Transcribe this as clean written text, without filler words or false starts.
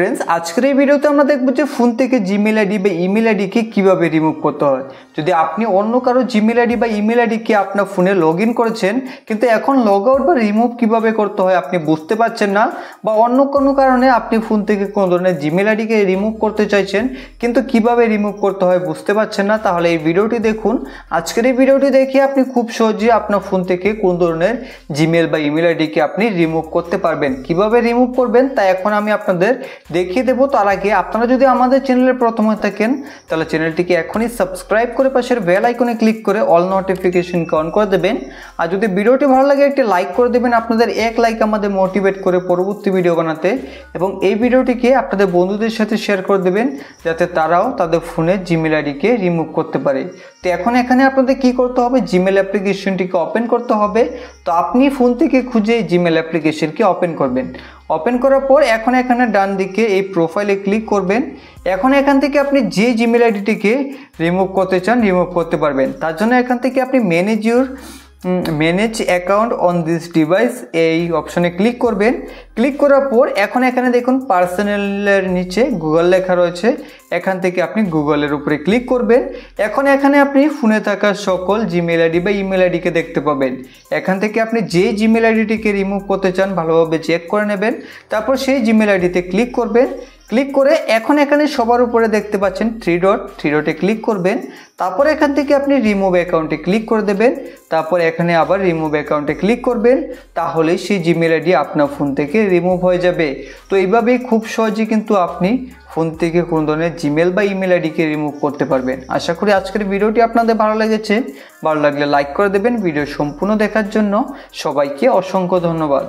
Friends आजकल এই ভিডিওতে আমরা দেখব যে ফোন থেকে জিমেইল আইডি বা ইমেল আইডি কে কিভাবে রিমুভ করতে হয়। যদি আপনি অন্য কারো জিমেইল আইডি বা ইমেল আইডি কে আপনার ফোনে লগইন করেছেন কিন্তু এখন লগ আউট বা রিমুভ কিভাবে করতে হয় আপনি বুঝতে পারছেন না বা অন্য কোনো কারণে আপনি ফোন থেকে কোন ধরনের জিমেইল আইডি কে রিমুভ করতে চাইছেন কিন্তু কিভাবে রিমুভ করতে হয় বুঝতে পারছেন না, তাহলে এই ভিডিওটি দেখুন। আজকের এই ভিডিওটি দেখে আপনি খুব সহজে আপনার ফোন থেকে কোন ধরনের জিমেইল বা ইমেল আইডি কে আপনি রিমুভ করতে পারবেন। কিভাবে রিমুভ করবেন তা এখন আমি আপনাদের দেখিয়ে দেব। তার আগে আপনারা যদি আমাদের চ্যানেলে প্রথম হয়ে থাকেন তাহলে চ্যানেলটিকে এখনই সাবস্ক্রাইব করে পাশের বেল আইকনে ক্লিক করে অল নোটিফিকেশনকে অন করে দেবেন। আর যদি ভিডিওটি ভালো লাগে একটি লাইক করে দেবেন, আপনাদের এক লাইক আমাদের মোটিভেট করে পরবর্তী ভিডিও বানাতে, এবং এই ভিডিওটিকে আপনাদের বন্ধুদের সাথে শেয়ার করে দেবেন যাতে তারাও তাদের ফোনে জিমেইল আইডিকে রিমুভ করতে পারে। তো এখন এখানে আপনাদের কি করতে হবে, জিমেইল অ্যাপ্লিকেশনটিকে ওপেন করতে হবে। তো আপনি ফোন থেকে খুঁজে জিমেইল অ্যাপ্লিকেশনকে ওপেন করবেন। ওপেন করার পর এখন এখানে ডান দিকে এই প্রোফাইলে ক্লিক করবেন। এখন এখান থেকে আপনি যে জিমেইল আইডিটিকে রিমুভ করতে চান রিমুভ করতে পারবেন। তার জন্য এখান থেকে আপনি manage account on this device এই অপশনে ক্লিক করবেন। ক্লিক করার পর এখন এখানে দেখুন পার্সোনালের নিচে গুগল লেখা রয়েছে, এখান থেকে আপনি গুগলের উপরে ক্লিক করবেন। এখন এখানে আপনি ফোনে থাকা সকল জিমেইল আইডি বা ইমেল আইডিকে দেখতে পাবেন। এখান থেকে আপনি যে জিমেইল আইডিটিকে রিমুভ করতে চান ভালোভাবে চেক করে নেবেন, তারপর সেই জিমেইল আইডিতে ক্লিক করবেন। ক্লিক করে এখন এখানে সবার উপরে দেখতে পাচ্ছেন থ্রি ডটে ক্লিক করবেন। তারপর এখান থেকে আপনি রিমুভ অ্যাকাউন্টে ক্লিক করে দেবেন। তারপর এখানে আবার রিমুভ অ্যাকাউন্টে ক্লিক করবেন, তাহলে সেই জিমেইল আইডি আপনার ফোন থেকে রিমুভ হয়ে যাবে। তো এইভাবেই খুব সহজে কিন্তু আপনি ফোন থেকে কোন ধরনের জিমেইল বা ইমেল আইডিকে রিমুভ করতে পারবেন। আশা করি আজকের ভিডিওটি আপনাদের ভালো লেগেছে। ভালো লাগলে লাইক করে দেবেন। ভিডিও সম্পূর্ণ দেখার জন্য সবাইকে অসংখ্য ধন্যবাদ।